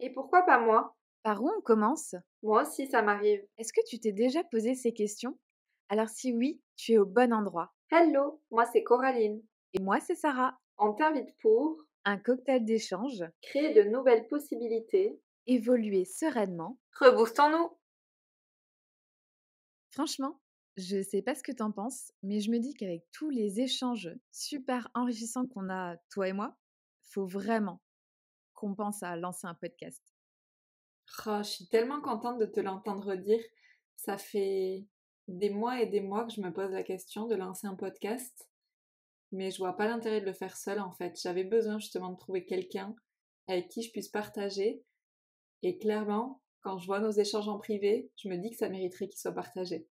Et pourquoi pas moi? Par où on commence? Moi aussi, ça m'arrive. Est-ce que tu t'es déjà posé ces questions? Alors si oui, tu es au bon endroit. Hello, moi c'est Coraline. Et moi, c'est Sarah. On t'invite pour Un cocktail d'échange, créer de nouvelles possibilités. évoluer sereinement. Reboostons-nous! Franchement, je sais pas ce que t'en penses, mais je me dis qu'avec tous les échanges super enrichissants qu'on a, toi et moi, faut vraiment qu'on pense à lancer un podcast. Oh, je suis tellement contente de te l'entendre dire. Ça fait des mois et des mois que je me pose la question de lancer un podcast, mais je vois pas l'intérêt de le faire seul en fait. J'avais besoin justement de trouver quelqu'un avec qui je puisse partager. Et clairement, quand je vois nos échanges en privé, je me dis que ça mériterait qu'ils soient partagés.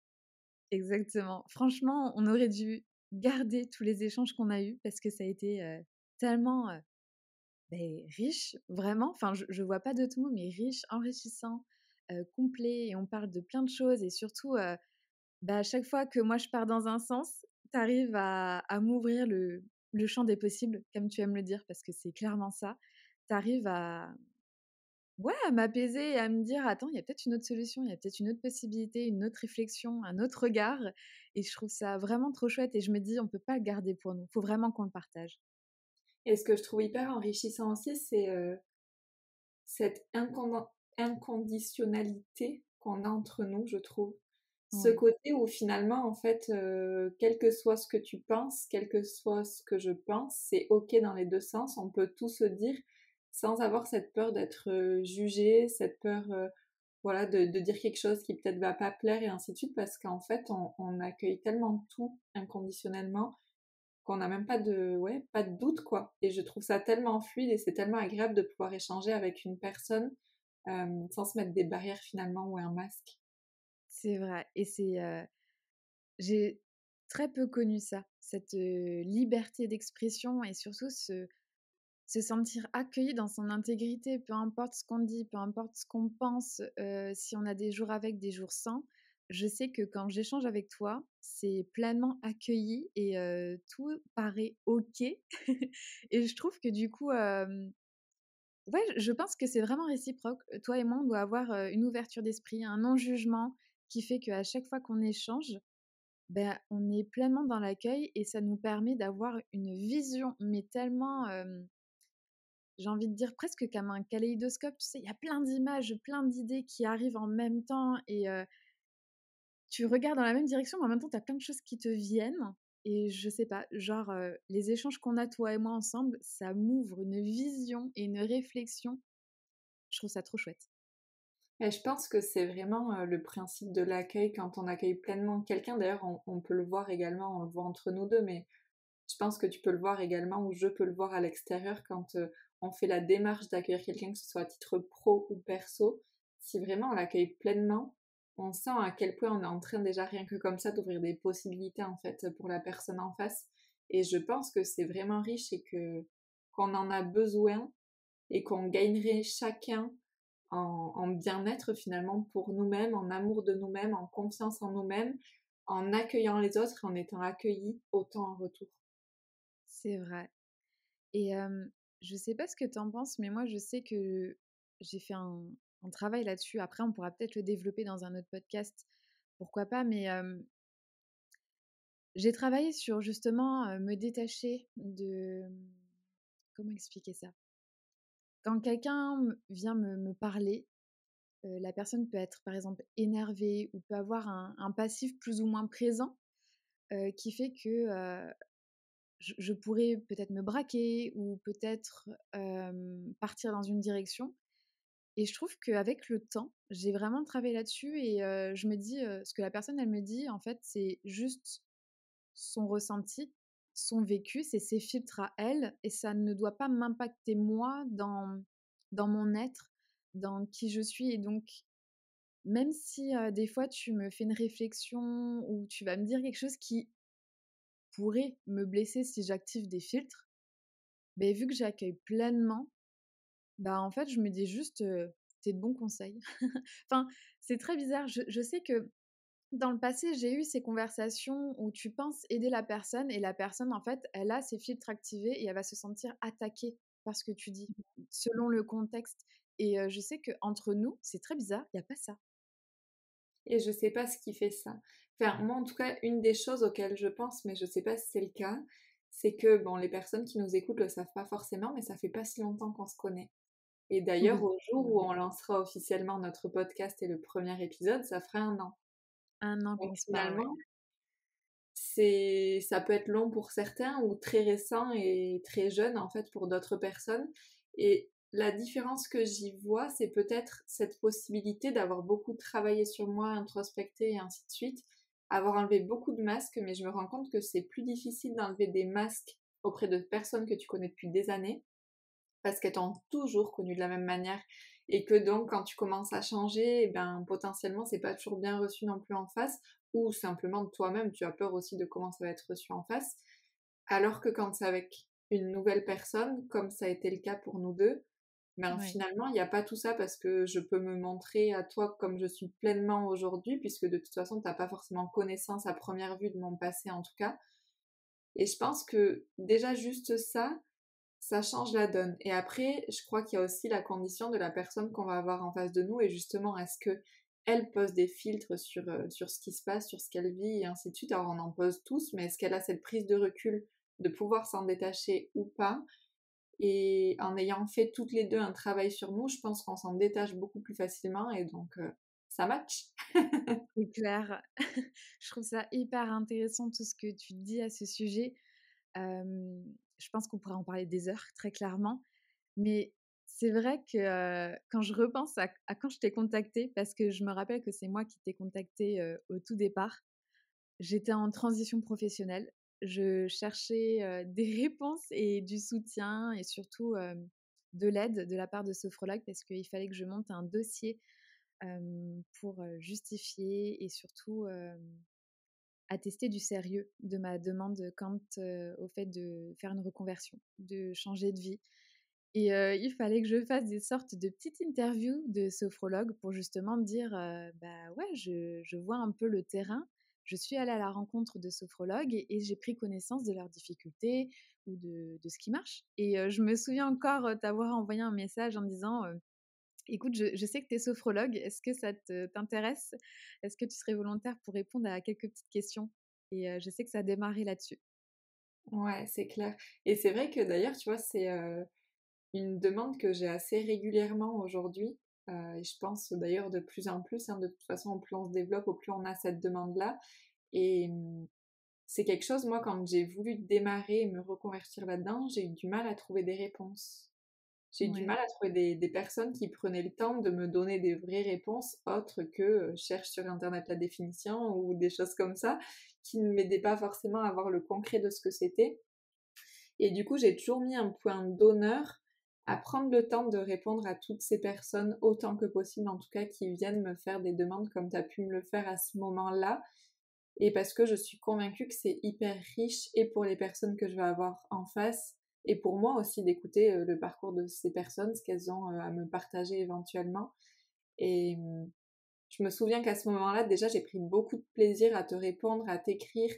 Exactement. Franchement, on aurait dû garder tous les échanges qu'on a eus parce que ça a été tellement riche, vraiment. Enfin, je vois pas d'autres mots, mais riche, enrichissant, complet. Et on parle de plein de choses. Et surtout, à chaque fois que moi je pars dans un sens, tu arrives à m'ouvrir le champ des possibles, comme tu aimes le dire, parce que c'est clairement ça. Tu arrives ouais, à m'apaiser et à me dire: «Attends, il y a peut-être une autre solution, il y a peut-être une autre possibilité, une autre réflexion, un autre regard» et je trouve ça vraiment trop chouette et je me dis: «On peut pas le garder pour nous, faut vraiment qu'on le partage». Et ce que je trouve hyper enrichissant aussi, c'est cette inconditionnalité qu'on a entre nous, je trouve. Ce Ouais. côté où finalement, en fait, quel que soit ce que tu penses, quel que soit ce que je pense, c'est OK dans les 2 sens. On peut tout se dire sans avoir cette peur d'être, jugé, cette peur, voilà, de dire quelque chose qui peut-être va pas plaire et ainsi de suite. Parce qu'en fait, on accueille tellement tout inconditionnellement qu'on n'a même pas de ouais, pas de doute, quoi. Et je trouve ça tellement fluide et c'est tellement agréable de pouvoir échanger avec une personne, sans se mettre des barrières finalement ou un masque. C'est vrai et j'ai très peu connu ça, cette, liberté d'expression et surtout se sentir accueilli dans son intégrité, peu importe ce qu'on dit, peu importe ce qu'on pense, si on a des jours avec, des jours sans. Je sais que quand j'échange avec toi, c'est pleinement accueilli et tout paraît OK et je trouve que du coup, ouais, je pense que c'est vraiment réciproque. Toi et moi, on doit avoir, une ouverture d'esprit, un non-jugement qui fait qu'à chaque fois qu'on échange, on est pleinement dans l'accueil et ça nous permet d'avoir une vision, mais tellement, j'ai envie de dire presque comme un kaléidoscope, tu sais, il y a plein d'images, plein d'idées qui arrivent en même temps et tu regardes dans la même direction, mais en même temps, tu as plein de choses qui te viennent et je sais pas, genre, les échanges qu'on a toi et moi ensemble, ça m'ouvre une vision et une réflexion. Je trouve ça trop chouette. Et je pense que c'est vraiment, le principe de l'accueil quand on accueille pleinement quelqu'un. D'ailleurs, on peut le voir également, on le voit entre nous 2, mais je pense que tu peux le voir également ou je peux le voir à l'extérieur quand, on fait la démarche d'accueillir quelqu'un, que ce soit à titre pro ou perso. Si vraiment on l'accueille pleinement, on sent à quel point on est en train déjà rien que comme ça d'ouvrir des possibilités en fait, pour la personne en face. Et je pense que c'est vraiment riche et que qu'on en a besoin et qu'on gagnerait chacun en bien-être finalement pour nous-mêmes, en amour de nous-mêmes, en confiance en nous-mêmes, en accueillant les autres et en étant accueillis autant en retour. C'est vrai et je sais pas ce que tu en penses, mais moi, je sais que j'ai fait un travail là-dessus. Après, on pourra peut-être le développer dans un autre podcast, pourquoi pas, mais j'ai travaillé sur justement, me détacher de comment expliquer ça? Quand quelqu'un vient me parler, la personne peut être par exemple énervée ou peut avoir un passif plus ou moins présent, qui fait que, je pourrais peut-être me braquer ou peut-être, partir dans une direction et je trouve qu'avec le temps, j'ai vraiment travaillé là-dessus et je me dis, ce que la personne elle me dit en fait, c'est juste son ressenti, son vécu, c'est ses filtres à elle et ça ne doit pas m'impacter moi dans mon être, dans qui je suis et donc même si, des fois tu me fais une réflexion ou tu vas me dire quelque chose qui pourrait me blesser si j'active des filtres, vu que j'accueille pleinement, en fait, je me dis juste, «C'est de bons conseils». Enfin, c'est très bizarre. Je sais que dans le passé, j'ai eu ces conversations où tu penses aider la personne et la personne, en fait, elle a ses filtres activés et elle va se sentir attaquée par ce que tu dis, selon le contexte et je sais qu'entre nous, c'est très bizarre, il y a pas ça. Et je sais pas ce qui fait ça. Enfin, moi, en tout cas, une des choses auxquelles je pense, mais je sais pas si c'est le cas, c'est que, bon, les personnes qui nous écoutent le savent pas forcément, mais ça fait pas si longtemps qu'on se connaît. Et d'ailleurs, Oui, au jour où on lancera officiellement notre podcast et le premier épisode, ça fera 1 an. 1 an Donc qu'on se parle, ouais. finalement, ça peut être long pour certains ou très récent et très jeune en fait pour d'autres personnes. Et la différence que j'y vois, c'est peut-être cette possibilité d'avoir beaucoup travaillé sur moi, introspecté et ainsi de suite, avoir enlevé beaucoup de masques, mais je me rends compte que c'est plus difficile d'enlever des masques auprès de personnes que tu connais depuis des années parce qu'elles t'ont toujours connu de la même manière et que donc quand tu commences à changer, eh ben, potentiellement c'est pas toujours bien reçu non plus en face ou simplement toi-même tu as peur aussi de comment ça va être reçu en face. Alors que quand c'est avec une nouvelle personne, comme ça a été le cas pour nous deux, ben Ouais, finalement il n'y a pas tout ça parce que je peux me montrer à toi comme je suis pleinement aujourd'hui puisque de toute façon t'as pas forcément connaissance à première vue de mon passé en tout cas. Et je pense que déjà juste ça change la donne. Et après, je crois qu'il y a aussi la condition de la personne qu'on va avoir en face de nous. Et justement, est-ce que elle pose des filtres sur ce qui se passe, sur ce qu'elle vit et ainsi de suite. Alors on en pose tous, mais est-ce qu'elle a cette prise de recul de pouvoir s'en détacher ou pas? Et en ayant fait toutes les deux un travail sur nous, je pense qu'on s'en détache beaucoup plus facilement et donc ça match. c'est clair. Je trouve ça hyper intéressant tout ce que tu dis à ce sujet. Je pense qu'on pourrait en parler des heures, très clairement. Mais c'est vrai que, quand je repense à quand je t'ai contactée, parce que je me rappelle que c'est moi qui t'ai contactée, au tout départ. J'étais en transition professionnelle. Je cherchais, des réponses et du soutien et surtout, de l'aide de la part de sophrologue parce qu'il fallait que je monte un dossier, pour, justifier et surtout, attester du sérieux de ma demande quant, au fait de faire une reconversion, de changer de vie. Et il fallait que je fasse des sortes de petites interviews de sophrologues pour justement dire, «Bah, ouais, je vois un peu le terrain. Je suis allée à la rencontre de sophrologues et j'ai pris connaissance de leurs difficultés ou de ce qui marche» et je me souviens encore, t'avoir envoyé un message en disant, «Écoute, je sais que tu es sophrologue. Est-ce que ça t'intéresse? Est-ce que tu serais volontaire pour répondre à quelques petites questions?» et je sais que ça a démarré là-dessus. Ouais, c'est clair. Et c'est vrai que d'ailleurs, tu vois, c'est une demande que j'ai assez régulièrement aujourd'hui, et je pense d'ailleurs de plus en plus, hein, de toute façon, plus on se développe, au plus on a cette demande-là. Et c'est quelque chose, moi, quand j'ai voulu démarrer et me reconvertir là-dedans, j'ai eu du mal à trouver des réponses. J'ai eu du Ouais, mal à trouver des personnes qui prenaient le temps de me donner des vraies réponses autres que cherche sur internet la définition ou des choses comme ça, qui ne m'aidaient pas forcément à voir le concret de ce que c'était. Et du coup, j'ai toujours mis un point d'honneur à prendre le temps de répondre à toutes ces personnes autant que possible, en tout cas, qui viennent me faire des demandes comme tu as pu me le faire à ce moment-là. Et parce que je suis convaincue que c'est hyper riche et pour les personnes que je vais avoir en face et pour moi aussi d'écouter le parcours de ces personnes, ce qu'elles ont à me partager éventuellement. Et je me souviens qu'à ce moment-là, déjà, j'ai pris beaucoup de plaisir à te répondre, à t'écrire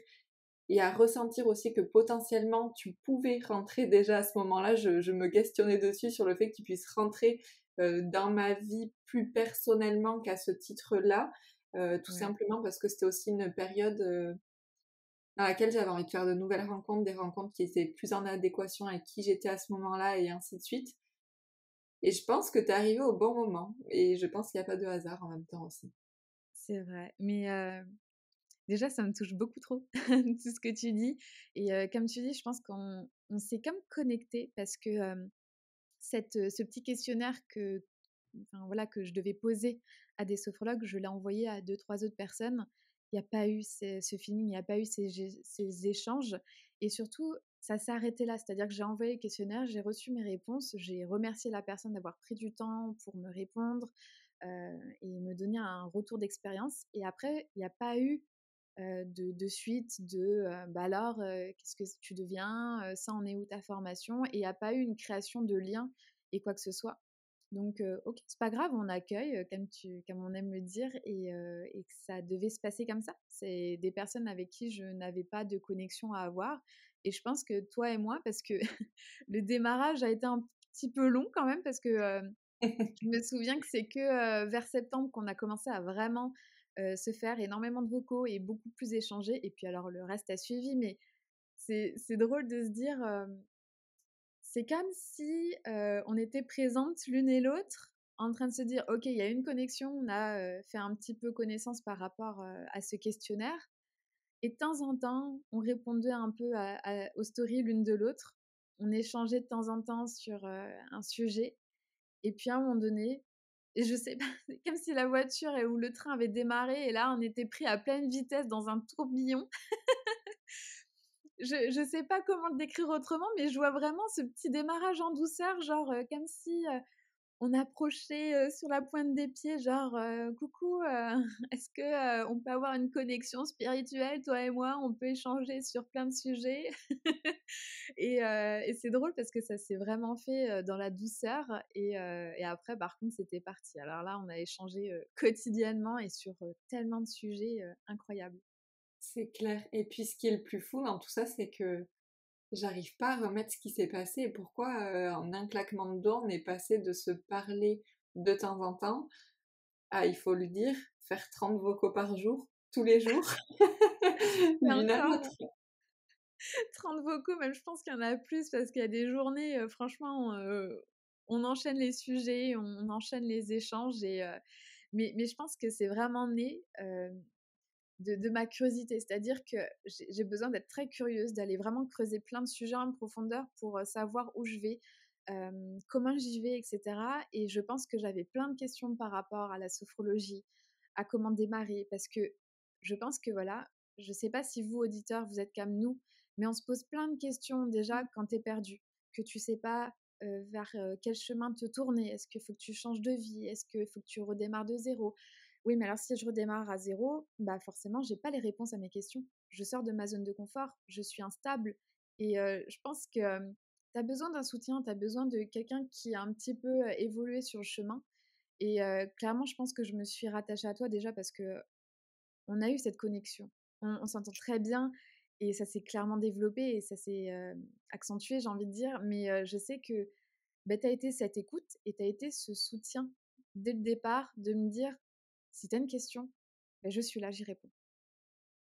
et à ressentir aussi que potentiellement tu pouvais rentrer déjà à ce moment-là. Je me questionnais dessus sur le fait que tu puisses rentrer dans ma vie plus personnellement qu'à ce titre-là, tout ouais. simplement parce que c'était aussi une période dans laquelle j'avais envie de faire de nouvelles rencontres, des rencontres qui étaient plus en adéquation avec qui j'étais à ce moment-là et ainsi de suite. Et je pense que t'es arrivé au bon moment et je pense qu'il n'y a pas de hasard en même temps aussi. C'est vrai, mais déjà ça me touche beaucoup trop tout ce que tu dis et comme tu dis, je pense qu'on s'est comme connectés parce que, ce petit questionnaire que enfin voilà, que je devais poser à des sophrologues, je l'ai envoyé à deux trois autres personnes. Il y a pas eu ce feeling, il y a pas eu ces échanges et surtout, ça s'est arrêté là. C'est-à-dire que j'ai envoyé le questionnaire, j'ai reçu mes réponses, j'ai remercié la personne d'avoir pris du temps pour me répondre, et me donner un retour d'expérience et après, il y a pas eu, de suite de, «Bah alors, qu'est-ce que tu deviens? Ça en est où ta formation?» et il y a pas eu une création de lien et quoi que ce soit. Donc OK, c'est pas grave, on accueille, comme on aime le dire et que ça devait se passer comme ça. C'est des personnes avec qui je n'avais pas de connexion à avoir et je pense que toi et moi parce que le démarrage a été un petit peu long quand même parce que, Je me souviens que c'est que, vers septembre qu'on a commencé à vraiment, se faire énormément de vocaux et beaucoup plus échanger et puis alors le reste a suivi mais c'est drôle de se dire, c'est comme si, on était présentes l'une et l'autre, en train de se dire: «OK, il y a une connexion, on a, fait un petit peu connaissance par rapport, à ce questionnaire» et de temps en temps, on répondait un peu aux stories l'une de l'autre. On échangeait de temps en temps sur, un sujet et puis à un moment donné et je sais pas, c'est comme si la voiture ou le train avait démarré et là, on était pris à pleine vitesse dans un tourbillon. Je sais pas comment le décrire autrement, mais je vois vraiment ce petit démarrage en douceur, genre, comme si, on approchait, sur la pointe des pieds, genre, «Coucou, est-ce que, on peut avoir une connexion spirituelle, toi et moi? On peut échanger sur plein de sujets?» et c'est drôle parce que ça s'est vraiment fait, dans la douceur et après par contre c'était parti. Alors là, on a échangé, quotidiennement et sur, tellement de sujets, incroyables. C'est clair. Et puis ce qui est le plus fou dans tout ça, c'est que j'arrive pas à remettre ce qui s'est passé et pourquoi, en un claquement de doigts, on est passé de se parler de temps en temps à, il faut le dire, faire 30 vocaux par jour, tous les jours, Et l'une à encore l'autre. 30 vocaux, même je pense qu'il y en a plus parce qu'il y a des journées, franchement, on enchaîne les sujets, on enchaîne les échanges mais je pense que c'est vraiment né, de ma curiosité. C'est-à-dire que j'ai besoin d'être très curieuse, d'aller vraiment creuser plein de sujets en profondeur pour, savoir où je vais, comment j'y vais et cetera et je pense que j'avais plein de questions par rapport à la sophrologie, à comment démarrer parce que je pense que voilà, je sais pas si vous auditeurs, vous êtes comme nous, mais on se pose plein de questions déjà quand tu es perdu, que tu sais pas, vers, quel chemin te tourner. Est-ce qu'il faut que tu changes de vie? Est-ce qu'il faut que tu redémarres de zéro? Oui, mais alors si je redémarre à zéro, bah forcément, j'ai pas les réponses à mes questions. Je sors de ma zone de confort, je suis instable et je pense que, tu as besoin d'un soutien, tu as besoin de quelqu'un qui a un petit peu, évolué sur le chemin et clairement, je pense que je me suis rattachée à toi déjà parce que on a eu cette connexion. On s'entend très bien et ça s'est clairement développé et ça s'est, accentué, j'ai envie de dire, mais je sais que, bah, tu as été cette écoute et tu as été ce soutien dès le départ de me dire: «Si tu as une question, bah, je suis là, j'y réponds».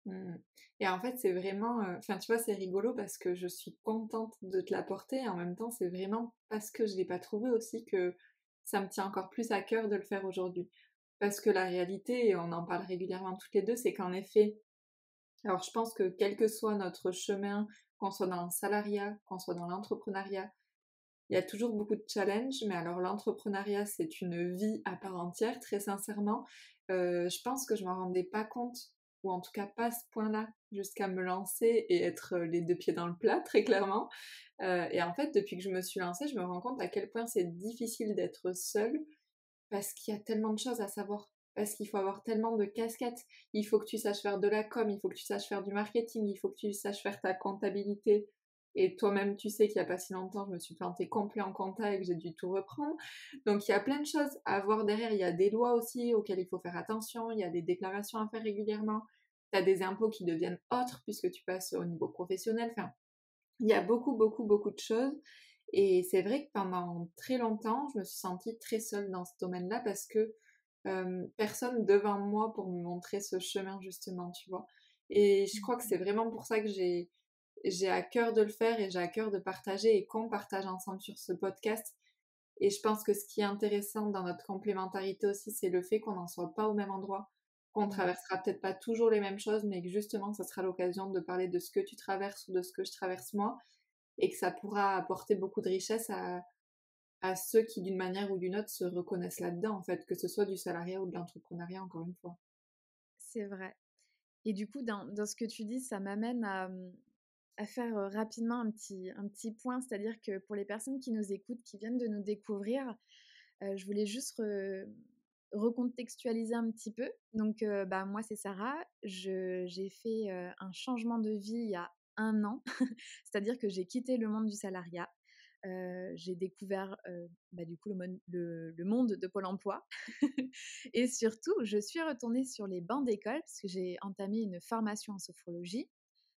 Mmh. Et en fait, c'est vraiment, enfin, tu vois, c'est rigolo parce que je suis contente de te l'apporter et en même temps, c'est vraiment parce que je l'ai pas trouvé aussi que ça me tient encore plus à cœur de le faire aujourd'hui. Parce que la réalité, et on en parle régulièrement toutes les 2, c'est qu'en effet, alors je pense que quel que soit notre chemin, qu'on soit dans le salariat, qu'on soit dans l'entrepreneuriat, il y a toujours beaucoup de challenges, mais alors l'entrepreneuriat, c'est une vie à part entière, très sincèrement. Je pense que je m'en rendais pas compte, ou en tout cas pas à ce point-là, jusqu'à me lancer et être les deux pieds dans le plat, très clairement. Et en fait, depuis que je me suis lancée, je me rends compte à quel point c'est difficile d'être seule, parce qu'il y a tellement de choses à savoir. Parce qu'il faut avoir tellement de casquettes. Il faut que tu saches faire de la com, il faut que tu saches faire du marketing, il faut que tu saches faire ta comptabilité. Et toi-même, tu sais qu'il n'y a pas si longtemps, je me suis plantée complet en compta et que j'ai dû tout reprendre. Donc il y a plein de choses à voir derrière. Il y a des lois aussi auxquelles il faut faire attention. Il y a des déclarations à faire régulièrement. Tu as des impôts qui deviennent autres puisque tu passes au niveau professionnel. Enfin, il y a beaucoup, beaucoup, beaucoup de choses. Et c'est vrai que pendant très longtemps, je me suis sentie très seule dans ce domaine-là parce que personne devant moi pour me montrer ce chemin justement, tu vois. Et je crois que c'est vraiment pour ça que j'ai à cœur de le faire et j'ai à cœur de partager et qu'on partage ensemble sur ce podcast. Et je pense que ce qui est intéressant dans notre complémentarité aussi, c'est le fait qu'on n'en soit pas au même endroit, qu'on Ouais. traversera peut-être pas toujours les mêmes choses, mais que justement, ça sera l'occasion de parler de ce que tu traverses ou de ce que je traverse moi, et que ça pourra apporter beaucoup de richesse à ceux qui, d'une manière ou d'une autre, se reconnaissent là-dedans, en fait, que ce soit du salariat ou de l'entrepreneuriat, encore une fois. C'est vrai et du coup, dans ce que tu dis, ça m'amène à faire, rapidement un petit point. C'est-à-dire que pour les personnes qui nous écoutent, qui viennent de nous découvrir, je voulais juste recontextualiser un petit peu. Donc, bah, moi, c'est Sarah. J'ai fait, un changement de vie il y a 1 an. C'est-à-dire que j'ai quitté le monde du salariat. J'ai découvert, bah, du coup, le monde de Pôle emploi et surtout, je suis retournée sur les bancs d'école parce que j'ai entamé une formation en sophrologie.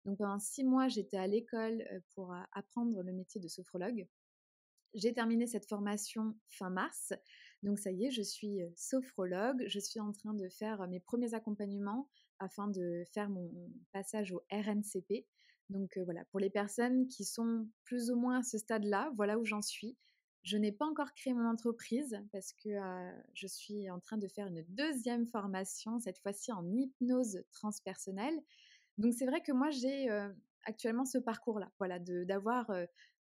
Donc pendant 6 mois, j'étais à l'école, pour, apprendre le métier de sophrologue j'ai terminé cette formation fin mars. Donc ça y est, je suis sophrologue. Je suis en train de faire mes premiers accompagnements afin de faire mon passage au RNCP. Donc voilà, pour les personnes qui sont plus ou moins à ce stade-là, voilà où j'en suis. Je n'ai pas encore créé mon entreprise parce que je suis en train de faire une deuxième formation, cette fois-ci en hypnose transpersonnelle. Donc c'est vrai que moi j'ai actuellement ce parcours-là, voilà, d'avoir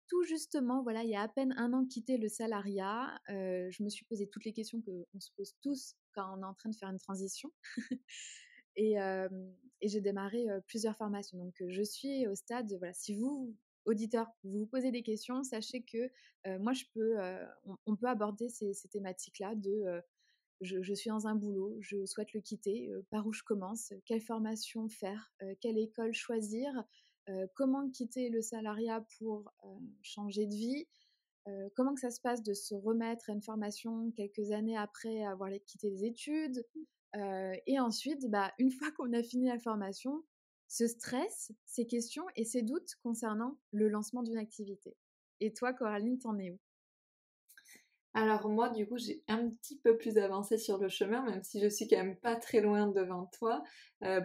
tout justement, voilà, il y a à peine un an quitté le salariat. Je me suis posé toutes les questions qu'on se pose tous quand on est en train de faire une transition. Et j'ai démarré plusieurs formations. Donc je suis au stade, voilà, si vous, auditeurs, vous vous posez des questions, sachez que moi, on peut aborder ces thématiques-là de je suis dans un boulot, je souhaite le quitter, par où je commence, quelle formation faire, quelle école choisir, comment quitter le salariat pour changer de vie, comment que ça se passe de se remettre à une formation quelques années après avoir quitté les études. Et ensuite, bah, une fois qu'on a fini la formation, ce stress, ces questions et ces doutes concernant le lancement d'une activité. Et toi, Coraline, t'en es où? Alors moi, du coup, j'ai un petit peu plus avancé sur le chemin, même si je suis quand même pas très loin devant toi.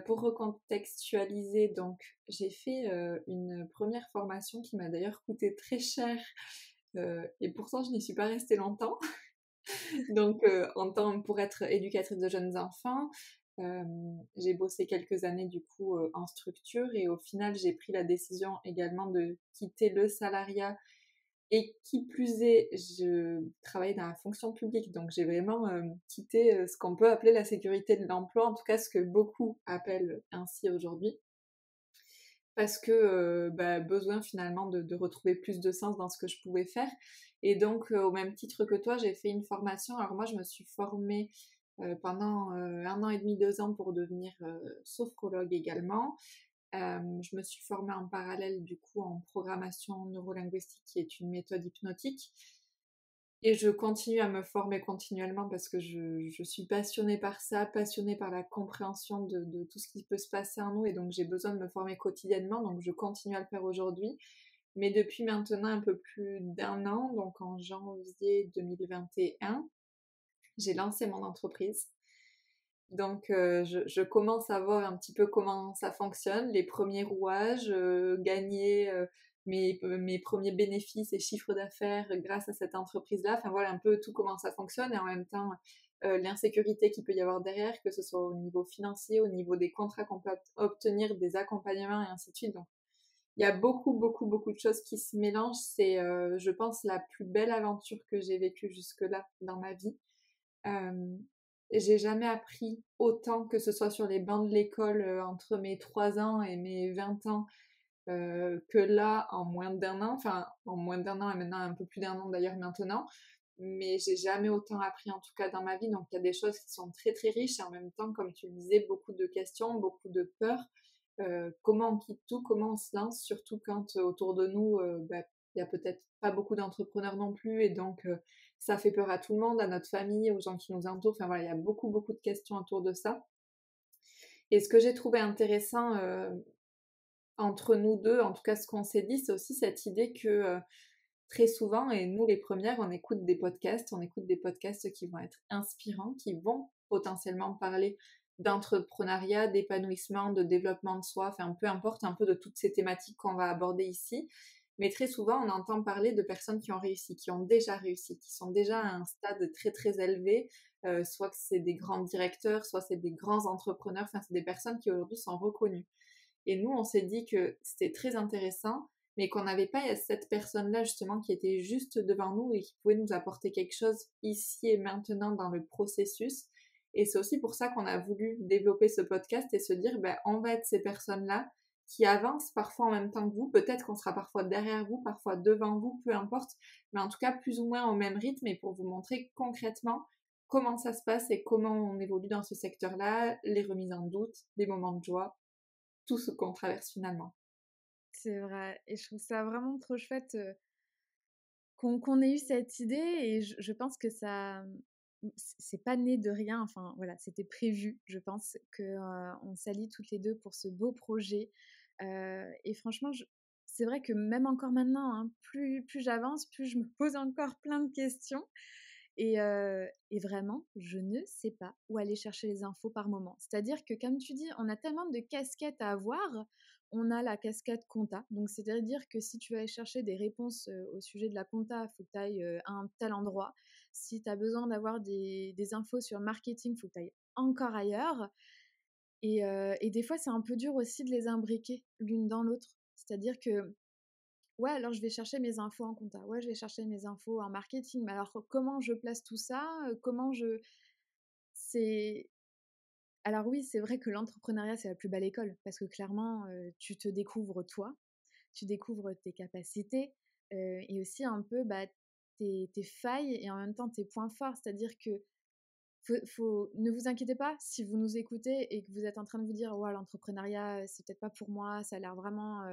Pour recontextualiser, donc j'ai fait une première formation qui m'a d'ailleurs coûté très cher, et pourtant je n'y suis pas restée longtemps. Donc pour être éducatrice de jeunes enfants, j'ai bossé quelques années du coup en structure et au final j'ai pris la décision également de quitter le salariat et qui plus est, je travaillais dans la fonction publique, donc j'ai vraiment quitté ce qu'on peut appeler la sécurité de l'emploi, en tout cas ce que beaucoup appellent ainsi aujourd'hui, parce que besoin finalement de retrouver plus de sens dans ce que je pouvais faire. Et donc, au même titre que toi, j'ai fait une formation. Alors moi, je me suis formée pendant 1 an et demi, 2 ans pour devenir sophrologue également. Je me suis formée en parallèle du coup en programmation neurolinguistique qui est une méthode hypnotique et je continue à me former continuellement parce que je suis passionnée par ça, passionnée par la compréhension de tout ce qui peut se passer en nous et donc j'ai besoin de me former quotidiennement, donc je continue à le faire aujourd'hui. Mais depuis maintenant un peu plus d'un an, donc en janvier 2021, j'ai lancé mon entreprise. Donc, je commence à voir un petit peu comment ça fonctionne, les premiers rouages, gagner mes premiers bénéfices et chiffres d'affaires grâce à cette entreprise-là. Enfin voilà un peu tout comment ça fonctionne et en même temps l'insécurité qu'il peut y avoir derrière, que ce soit au niveau financier, au niveau des contrats qu'on peut obtenir, des accompagnements et ainsi de suite. Donc, il y a beaucoup, beaucoup, beaucoup de choses qui se mélangent. C'est, je pense, la plus belle aventure que j'ai vécue jusque-là dans ma vie. Euh, j'ai jamais appris autant, que ce soit sur les bancs de l'école entre mes 3 ans et mes 20 ans, que là en moins d'un an, enfin en moins d'un an et maintenant un peu plus d'un an d'ailleurs maintenant, mais j'ai jamais autant appris en tout cas dans ma vie, donc il y a des choses qui sont très très riches et en même temps, comme tu le disais, beaucoup de questions, beaucoup de peurs. Comment on quitte tout, comment on se lance, surtout quand autour de nous, il y a peut-être pas beaucoup d'entrepreneurs non plus et donc ça fait peur à tout le monde, à notre famille, aux gens qui nous entourent. Enfin voilà, il y a beaucoup, beaucoup de questions autour de ça. Et ce que j'ai trouvé intéressant entre nous deux, en tout cas ce qu'on s'est dit, c'est aussi cette idée que très souvent, et nous les premières, on écoute des podcasts qui vont être inspirants, qui vont potentiellement parler d'entrepreneuriat, d'épanouissement, de développement de soi, enfin peu importe un peu de toutes ces thématiques qu'on va aborder ici. Mais très souvent, on entend parler de personnes qui ont réussi, qui ont déjà réussi, qui sont déjà à un stade très très élevé, soit que c'est des grands directeurs, soit c'est des grands entrepreneurs, enfin c'est des personnes qui aujourd'hui sont reconnues. Et nous, on s'est dit que c'était très intéressant, mais qu'on n'avait pas cette personne-là justement qui était juste devant nous et qui pouvait nous apporter quelque chose ici et maintenant dans le processus. Et c'est aussi pour ça qu'on a voulu développer ce podcast et se dire, ben, on va être ces personnes-là qui avancent parfois en même temps que vous. Peut-être qu'on sera parfois derrière vous, parfois devant vous, peu importe, mais en tout cas plus ou moins au même rythme et pour vous montrer concrètement comment ça se passe et comment on évolue dans ce secteur-là, les remises en doute, les moments de joie, tout ce qu'on traverse finalement. C'est vrai. Et je trouve ça vraiment trop chouette qu'on ait eu cette idée. Et je pense que ça, c'est pas né de rien. Enfin, voilà, c'était prévu. Je pense qu'on s'allie toutes les deux pour ce beau projet. Et franchement, c'est vrai que même encore maintenant, hein, plus j'avance, plus je me pose encore plein de questions et vraiment, je ne sais pas où aller chercher les infos par moment. C'est-à-dire que comme tu dis, on a tellement de casquettes à avoir. On a la casquette compta, donc c'est-à-dire que si tu vas aller chercher des réponses, au sujet de la compta, il faut que tu ailles, à un tel endroit. Si tu as besoin d'avoir des infos sur le marketing, il faut que tu ailles encore ailleurs et des fois, c'est un peu dur aussi de les imbriquer l'une dans l'autre. C'est-à-dire que ouais, alors je vais chercher mes infos en compta. Ouais, je vais chercher mes infos en marketing. Mais alors, comment je place tout ça? Comment je c'est alors oui, c'est vrai que l'entrepreneuriat, c'est la plus belle école parce que clairement, tu te découvres toi, tu découvres tes capacités, et aussi un peu, bah, tes failles et en même temps tes points forts. C'est-à-dire que ne vous inquiétez pas si vous nous écoutez et que vous êtes en train de vous dire: «Ouais, l'entrepreneuriat, c'est peut-être pas pour moi, ça a l'air vraiment,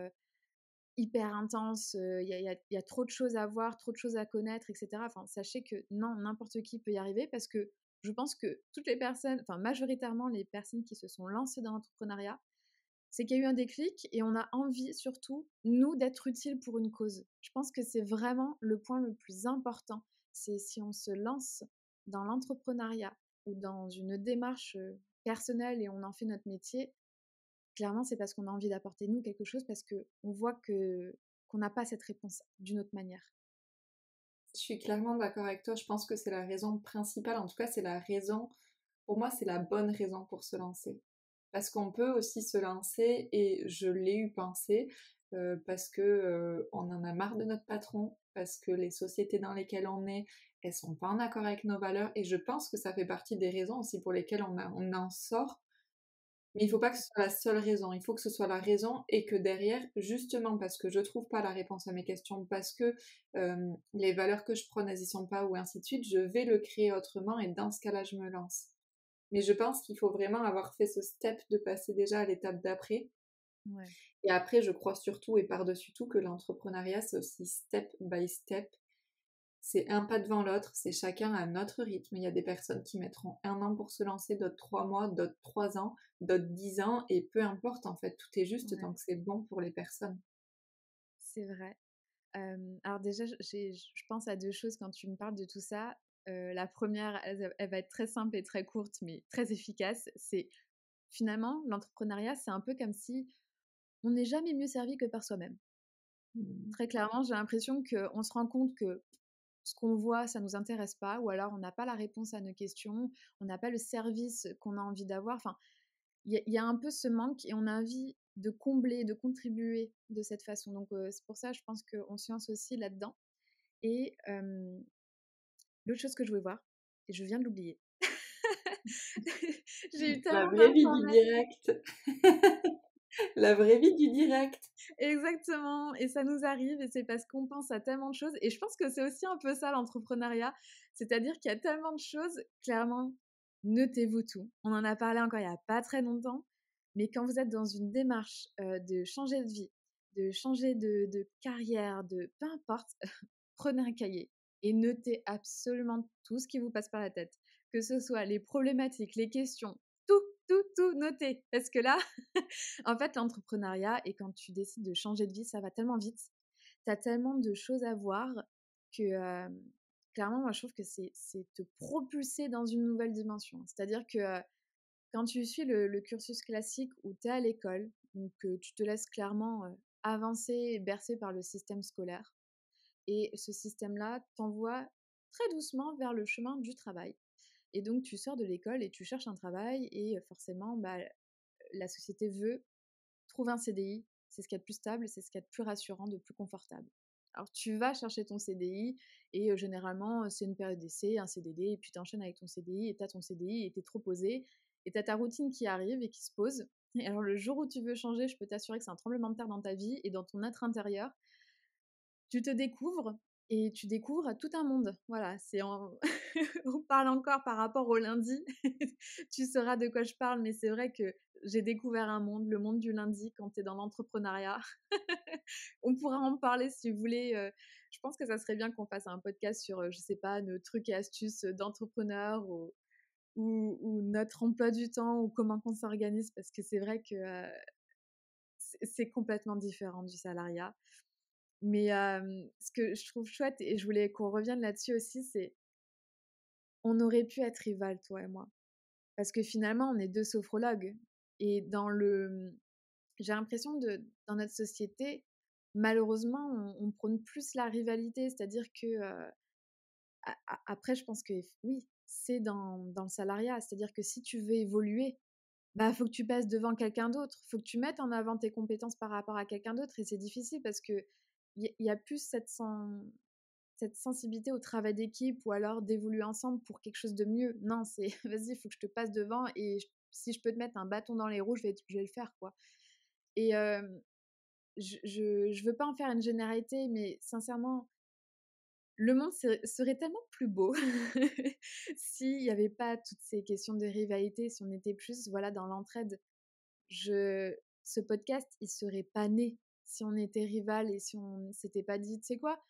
hyper intense, il y a trop de choses à voir, trop de choses à connaître et cetera». Enfin, sachez que non, n'importe qui peut y arriver parce que je pense que toutes les personnes, enfin majoritairement les personnes qui se sont lancées dans l'entrepreneuriat, c'est qu'il y a eu un déclic et on a envie surtout, nous, d'être utiles pour une cause. Je pense que c'est vraiment le point le plus important. C'est si on se lance dans l'entrepreneuriat ou dans une démarche, personnelle et on en fait notre métier, clairement, c'est parce qu'on a envie d'apporter nous quelque chose, parce qu'on voit qu'on n'a pas cette réponse d'une autre manière. Je suis clairement d'accord avec toi, je pense que c'est la raison principale, en tout cas c'est la raison, pour moi c'est la bonne raison pour se lancer. Parce qu'on peut aussi se lancer, et je l'ai eu pensé, parce que on en a marre de notre patron, parce que les sociétés dans lesquelles on est, elles sont pas en accord avec nos valeurs, et je pense que ça fait partie des raisons aussi pour lesquelles on en sort. Mais il faut pas que ce soit la seule raison, il faut que ce soit la raison et que derrière, justement parce que je trouve pas la réponse à mes questions, parce que les valeurs que je prône, elles y sont pas, ou ainsi de suite, je vais le créer autrement et dans ce cas-là, je me lance. Mais je pense qu'il faut vraiment avoir fait ce step de passer déjà à l'étape d'après. Ouais, Et après, je crois surtout et par-dessus tout que l'entrepreneuriat, c'est aussi step by step. C'est un pas devant l'autre, c'est chacun à notre rythme. Il y a des personnes qui mettront 1 an pour se lancer, d'autres 3 mois, d'autres 3 ans, d'autres 10 ans, et peu importe en fait, tout est juste ouais, tant que c'est bon pour les personnes. c'est vrai. Alors déjà, je pense à 2 choses quand tu me parles de tout ça. La première, elle va être très simple et très courte, mais très efficace. C'est finalement, l'entrepreneuriat, c'est un peu comme si on n'est jamais mieux servi que par soi-même. Mm. Très clairement, j'ai l'impression qu'on se rend compte que ce qu'on voit, ça nous intéresse pas, ou alors on n'a pas la réponse à nos questions, on n'a pas le service qu'on a envie d'avoir. Enfin, il y a un peu ce manque et on a envie de combler, de contribuer de cette façon. Donc, c'est pour ça, je pense qu'on se lance aussi là-dedans. Et l'autre chose que je voulais voir, et je viens de l'oublier. J'ai eu La tellement vraie vie du d'informations. direct. La vraie vie du direct. Exactement, et ça nous arrive et c'est parce qu'on pense à tellement de choses et je pense que c'est aussi un peu ça l'entrepreneuriat, c'est-à-dire qu'il y a tellement de choses, clairement, notez-vous tout. On en a parlé encore il y a pas très longtemps, mais quand vous êtes dans une démarche, de changer de vie, de changer de carrière, de peu importe, prenez un cahier et notez absolument tout ce qui vous passe par la tête, que ce soit les problématiques, les questions, tout, tout, tout noter parce que là, en fait, l'entrepreneuriat et quand tu décides de changer de vie, ça va tellement vite. Tu as tellement de choses à voir que, clairement, moi, je trouve que c'est te propulser dans une nouvelle dimension. C'est-à-dire que, quand tu suis le cursus classique où tu es à l'école, donc tu te laisses clairement, avancer et bercer par le système scolaire et ce système-là t'envoie très doucement vers le chemin du travail et donc tu sors de l'école et tu cherches un travail et forcément, bah, la société veut trouver un CDI, c'est ce qu'il y a de plus stable, c'est ce qu'il y a de plus rassurant, de plus confortable. Alors tu vas chercher ton CDI et généralement c'est une période d'essai, un CDD, et puis tu enchaînes avec ton CDI et tu as ton CDI et tu es trop posé et tu as ta routine qui arrive et qui se pose. Et alors le jour où tu veux changer, je peux t'assurer que c'est un tremblement de terre dans ta vie et dans ton être intérieur. Tu te découvres et tu découvres tout un monde. Voilà, c'est en... on parle encore par rapport au lundi. Tu sauras de quoi je parle, mais c'est vrai que j'ai découvert un monde, le monde du lundi, quand tu es dans l'entrepreneuriat. On pourra en parler si vous voulez. Je pense que ça serait bien qu'on fasse un podcast sur, je sais pas, nos trucs et astuces d'entrepreneurs ou notre emploi du temps ou comment on s'organise, parce que c'est vrai que c'est complètement différent du salariat. Mais ce que je trouve chouette, et je voulais qu'on revienne là-dessus aussi, c'est on aurait pu être rivales, toi et moi. Parce que finalement, on est 2 sophrologues et j'ai l'impression dans notre société, malheureusement, on prône plus la rivalité. C'est-à-dire que, après je pense que oui, c'est dans le salariat. C'est-à-dire que si tu veux évoluer, bah, faut que tu passes devant quelqu'un d'autre. Faut que tu mettes en avant tes compétences par rapport à quelqu'un d'autre, et c'est difficile parce qu'il y a plus cette sensibilité au travail d'équipe ou alors d'évoluer ensemble pour quelque chose de mieux. Non, c'est vas-y, il faut que je te passe devant et si je peux te mettre un bâton dans les roues, je vais le faire, quoi. Et je veux pas en faire une généralité, mais sincèrement, le monde serait tellement plus beau s'il y avait pas toutes ces questions de rivalité, si on était plus, voilà, dans l'entraide. Ce podcast, il serait pas né si on était rivales et si on s'était pas dit, tu sais quoi,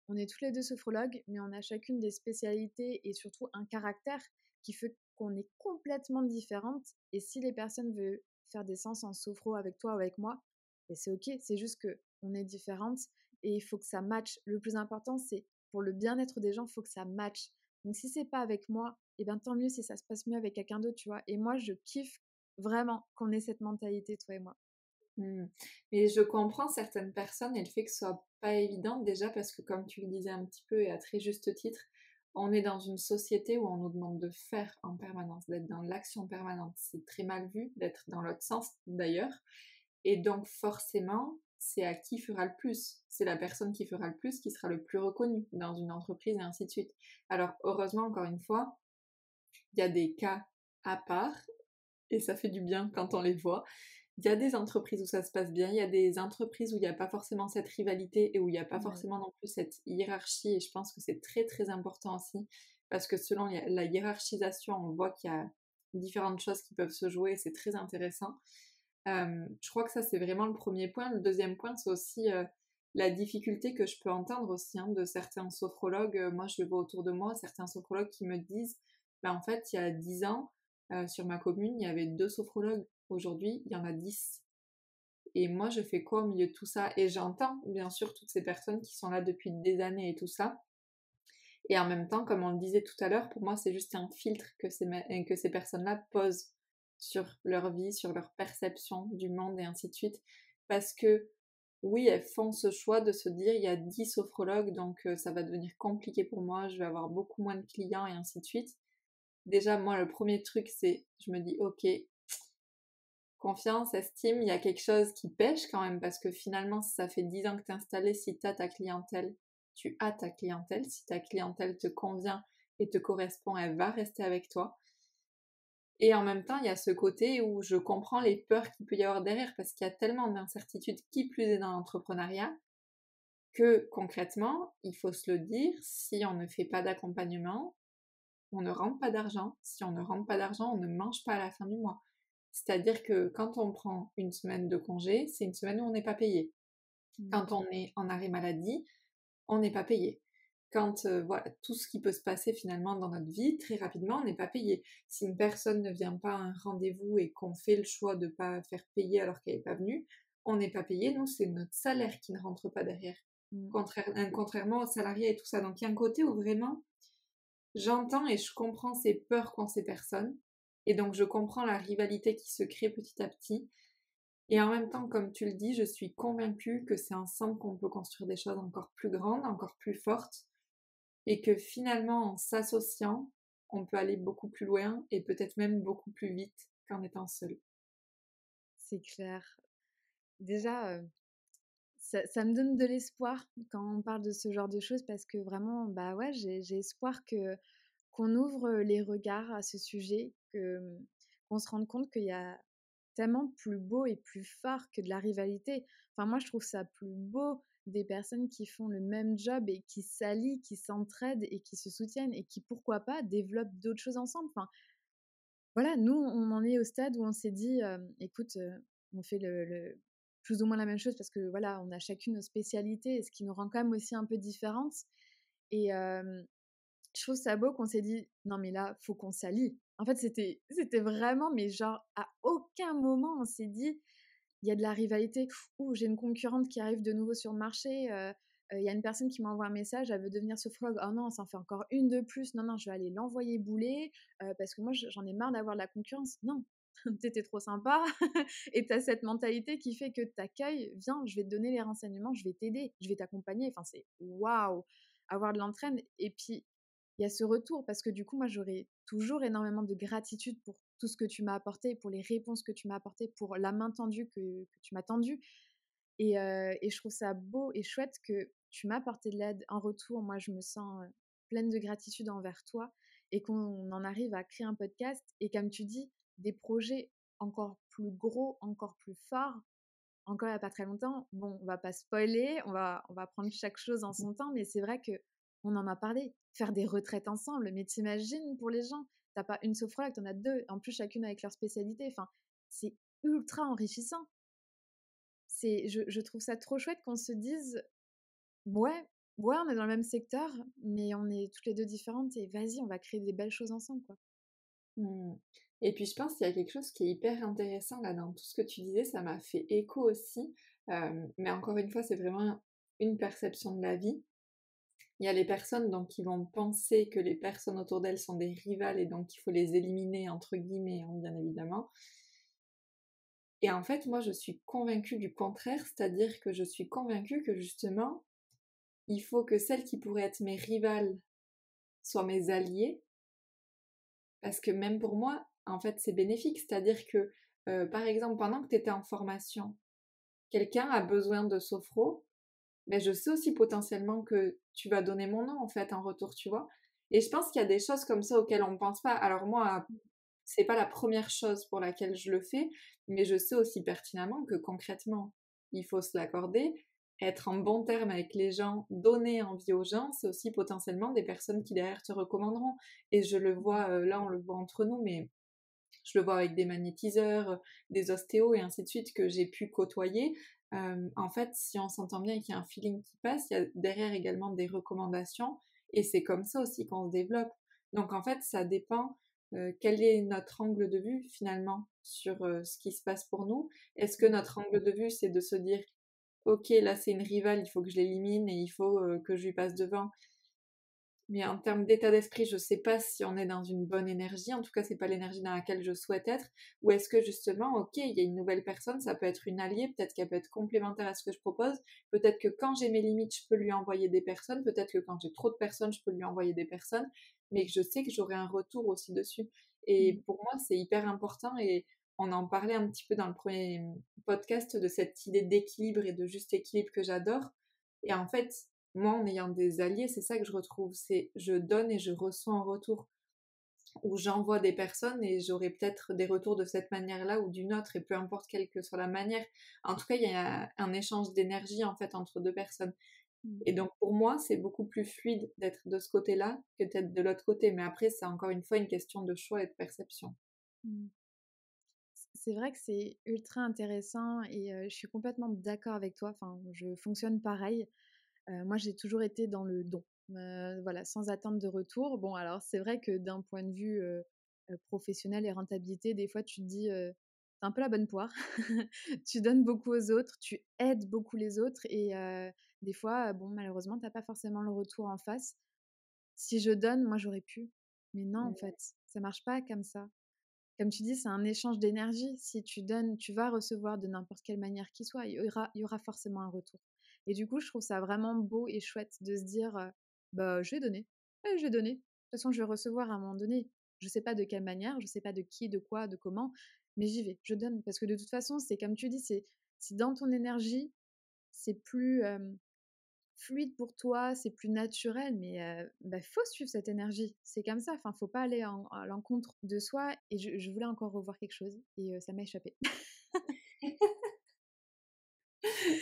on est tous les deux sophrologues, mais on a chacune des spécialités et surtout un caractère qui fait qu'on est complètement différentes. Et si les personnes veulent faire des séances en sophro avec toi ou avec moi, ben c'est ok, c'est juste que on est différentes et il faut que ça matche. Le plus important, c'est pour le bien-être des gens, il faut que ça matche. Donc si c'est pas avec moi, et ben tant mieux si ça se passe mieux avec quelqu'un d'autre, tu vois. Et moi, je kiffe vraiment qu'on ait cette mentalité, toi et moi. Mmh. Mais je comprends certaines personnes et le fait que ce soit pas évident déjà parce que comme tu le disais un petit peu et à très juste titre, on est dans une société où on nous demande de faire en permanence, d'être dans l'action permanente. C'est très mal vu d'être dans l'autre sens d'ailleurs. Et donc forcément, c'est à qui fera le plus. C'est la personne qui fera le plus qui sera le plus reconnue dans une entreprise et ainsi de suite. Alors heureusement, encore une fois, il y a des cas à part et ça fait du bien quand on les voit. Il y a des entreprises où ça se passe bien, il y a des entreprises où il n'y a pas forcément cette rivalité et où il n'y a pas Ouais. forcément non plus cette hiérarchie, et je pense que c'est très très important aussi, parce que selon la hiérarchisation, on voit qu'il y a différentes choses qui peuvent se jouer, et c'est très intéressant. Je crois que ça c'est vraiment le premier point. Le deuxième point, c'est aussi la difficulté que je peux entendre aussi hein, de certains sophrologues. Moi, je le vois autour de moi, certains sophrologues qui me disent, bah, en fait, il y a 10 ans, sur ma commune, il y avait 2 sophrologues. Aujourd'hui, il y en a 10. Et moi, je fais quoi au milieu de tout ça? Et j'entends, bien sûr, toutes ces personnes qui sont là depuis des années et tout ça. Et en même temps, comme on le disait tout à l'heure, pour moi, c'est juste un filtre que ces personnes-là posent sur leur vie, sur leur perception du monde et ainsi de suite. Parce que, oui, elles font ce choix de se dire, il y a 10 sophrologues, donc ça va devenir compliqué pour moi, je vais avoir beaucoup moins de clients et ainsi de suite. Déjà, moi, le premier truc, c'est, je me dis, ok, confiance, estime, il y a quelque chose qui pêche quand même, parce que finalement, si ça fait 10 ans que tu es installé, si tu as ta clientèle, tu as ta clientèle. Si ta clientèle te convient et te correspond, elle va rester avec toi. Et en même temps, il y a ce côté où je comprends les peurs qu'il peut y avoir derrière, parce qu'il y a tellement d'incertitudes, qui plus est dans l'entrepreneuriat, que concrètement, il faut se le dire, si on ne fait pas d'accompagnement, on ne rentre pas d'argent. Si on ne rentre pas d'argent, on ne mange pas à la fin du mois. C'est-à-dire que quand on prend une semaine de congé, c'est une semaine où on n'est pas payé. Mmh. Quand on est en arrêt maladie, on n'est pas payé. Quand voilà, tout ce qui peut se passer finalement dans notre vie, très rapidement, on n'est pas payé. Si une personne ne vient pas à un rendez-vous et qu'on fait le choix de ne pas faire payer alors qu'elle n'est pas venue, on n'est pas payé. Nous, c'est notre salaire qui ne rentre pas derrière. Mmh. Contrairement aux salariés et tout ça. Donc il y a un côté où vraiment j'entends et je comprends ces peurs qu'ont ces personnes. Et donc, je comprends la rivalité qui se crée petit à petit. Et en même temps, comme tu le dis, je suis convaincue que c'est ensemble qu'on peut construire des choses encore plus grandes, encore plus fortes. Et que finalement, en s'associant, on peut aller beaucoup plus loin et peut-être même beaucoup plus vite qu'en étant seul. C'est clair. Déjà, ça me donne de l'espoir quand on parle de ce genre de choses parce que vraiment, bah, ouais, j'ai espoir qu'on ouvre les regards à ce sujet, qu'on se rende compte qu'il y a tellement plus beau et plus fort que de la rivalité. Enfin, moi, je trouve ça plus beau des personnes qui font le même job et qui s'allient, qui s'entraident et qui se soutiennent et qui, pourquoi pas, développent d'autres choses ensemble. Enfin, voilà, nous, on en est au stade où on s'est dit, écoute, on fait plus ou moins la même chose parce que voilà, on a chacune nos spécialités et ce qui nous rend quand même aussi un peu différentes. Et je trouve ça beau qu'on s'est dit, non mais là, faut qu'on s'allie. En fait, c'était vraiment, mais genre, à aucun moment on s'est dit, il y a de la rivalité. Ouh, j'ai une concurrente qui arrive de nouveau sur le marché. Il y a une personne qui m'envoie un message, elle veut devenir sophrologue. Oh non, ça en fait encore une de plus. Non, non, je vais aller l'envoyer bouler parce que moi, j'en ai marre d'avoir de la concurrence. Non, t'étais trop sympa et t'as cette mentalité qui fait que t'accueilles, viens, je vais te donner les renseignements, je vais t'aider, je vais t'accompagner. Enfin, c'est waouh, avoir de l'entraide. Et puis, il y a ce retour parce que du coup, moi, j'aurai toujours énormément de gratitude pour tout ce que tu m'as apporté, pour les réponses que tu m'as apportées, pour la main tendue que tu m'as tendue. Et je trouve ça beau et chouette que tu m'as apporté de l'aide. En retour, moi, je me sens pleine de gratitude envers toi et qu'on en arrive à créer un podcast. Et comme tu dis, des projets encore plus gros, encore plus forts. Encore il n'y a pas très longtemps, bon, on va pas spoiler, on va prendre chaque chose en son temps, mais c'est vrai que on en a parlé. Faire des retraites ensemble, mais t'imagines pour les gens, t'as pas une sophrologue, t'en as deux, en plus chacune avec leur spécialité. Enfin, c'est ultra enrichissant. Je trouve ça trop chouette qu'on se dise, ouais, ouais, on est dans le même secteur, mais on est toutes les deux différentes et vas-y, on va créer des belles choses ensemble, quoi. Mmh. Et puis je pense qu'il y a quelque chose qui est hyper intéressant là dans tout ce que tu disais, ça m'a fait écho aussi, mais encore une fois, c'est vraiment une perception de la vie. Il y a les personnes donc qui vont penser que les personnes autour d'elles sont des rivales et donc il faut les «éliminer» entre guillemets, hein, bien évidemment. Et en fait, moi je suis convaincue du contraire, c'est-à-dire que je suis convaincue que justement, il faut que celles qui pourraient être mes rivales soient mes alliées, parce que même pour moi, en fait, c'est bénéfique. C'est-à-dire que, par exemple, pendant que tu étais en formation, quelqu'un a besoin de sophro, mais je sais aussi potentiellement que tu vas donner mon nom, en fait, en retour, tu vois? Et je pense qu'il y a des choses comme ça auxquelles on ne pense pas. Alors moi, c'est pas la première chose pour laquelle je le fais, mais je sais aussi pertinemment que concrètement, il faut se l'accorder. Être en bon terme avec les gens, donner envie aux gens, c'est aussi potentiellement des personnes qui derrière te recommanderont. Et je le vois, là on le voit entre nous, mais je le vois avec des magnétiseurs, des ostéos et ainsi de suite que j'ai pu côtoyer. En fait, si on s'entend bien et qu'il y a un feeling qui passe, il y a derrière également des recommandations et c'est comme ça aussi qu'on se développe. Donc en fait, ça dépend quel est notre angle de vue finalement sur ce qui se passe pour nous. Est-ce que notre angle de vue, c'est de se dire, ok, là c'est une rivale, il faut que je l'élimine et il faut que je lui passe devant, mais en termes d'état d'esprit, je sais pas si on est dans une bonne énergie. En tout cas, c'est pas l'énergie dans laquelle je souhaite être. Ou est-ce que justement, ok, il y a une nouvelle personne, ça peut être une alliée, peut-être qu'elle peut être complémentaire à ce que je propose. Peut-être que quand j'ai mes limites, je peux lui envoyer des personnes. Peut-être que quand j'ai trop de personnes, je peux lui envoyer des personnes. Mais que je sais que j'aurai un retour aussi dessus. Mmh. Et pour moi, c'est hyper important. Et on en parlait un petit peu dans le premier podcast de cette idée d'équilibre et de juste équilibre que j'adore. Et en fait, moi, en ayant des alliés, c'est ça que je retrouve, c'est je donne et je reçois en retour. Ou j'envoie des personnes et j'aurai peut-être des retours de cette manière-là ou d'une autre, et peu importe quelle que soit la manière. En tout cas, il y a un échange d'énergie en fait entre deux personnes. Mmh. Et donc pour moi, c'est beaucoup plus fluide d'être de ce côté-là que d'être de l'autre côté. Mais après, c'est encore une fois une question de choix et de perception. Mmh. C'est vrai que c'est ultra intéressant et je suis complètement d'accord avec toi. Enfin, je fonctionne pareil. Moi, j'ai toujours été dans le don, voilà, sans attendre de retour. Bon, alors c'est vrai que d'un point de vue, professionnel et rentabilité, des fois tu te dis, «Tu un peu la bonne poire». Tu donnes beaucoup aux autres, tu aides beaucoup les autres et des fois, bon, malheureusement, tu as pas forcément le retour en face. Si je donne, moi j'aurais pu, mais non, en fait, ça marche pas comme ça. Comme tu dis, c'est un échange d'énergie. Si tu donnes, tu vas recevoir de n'importe quelle manière qu'il soit. Il y aura forcément un retour. Et du coup, je trouve ça vraiment beau et chouette de se dire, bah, je vais donner. Ouais, je vais donner. De toute façon, je vais recevoir à un moment donné. Je sais pas de quelle manière, je sais pas de qui, de quoi, de comment, mais j'y vais. Je donne parce que de toute façon, c'est comme tu dis, c'est dans ton énergie, c'est plus fluide pour toi, c'est plus naturel, mais bah, faut suivre cette énergie. C'est comme ça, enfin, faut pas aller à l'encontre de soi. Et je voulais encore revoir quelque chose et ça m'a échappé.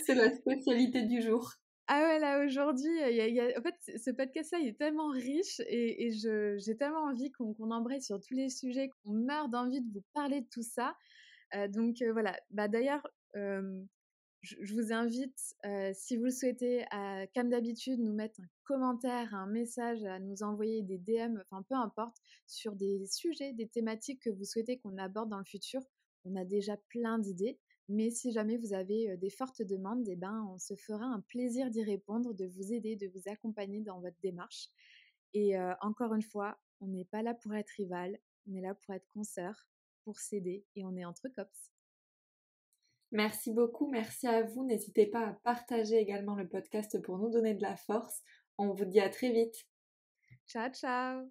C'est la spécialité du jour. Ah ouais, là, aujourd'hui, en fait, ce podcast-là, il est tellement riche et j'ai tellement envie qu'on embraye sur tous les sujets, qu'on meurt d'envie de vous parler de tout ça. Donc voilà. Bah, d'ailleurs, je vous invite, si vous le souhaitez, à, comme d'habitude, nous mettre un commentaire, un message, à nous envoyer des DM, enfin peu importe, sur des sujets, des thématiques que vous souhaitez qu'on aborde dans le futur. On a déjà plein d'idées, Mais si jamais vous avez des fortes demandes, eh ben, on se fera un plaisir d'y répondre, de vous aider, de vous accompagner dans votre démarche. Et encore une fois, on n'est pas là pour être rival, on est là pour être consoeur, pour s'aider et on est entre cops. Merci beaucoup, merci à vous. N'hésitez pas à partager également le podcast pour nous donner de la force. On vous dit à très vite. Ciao, ciao!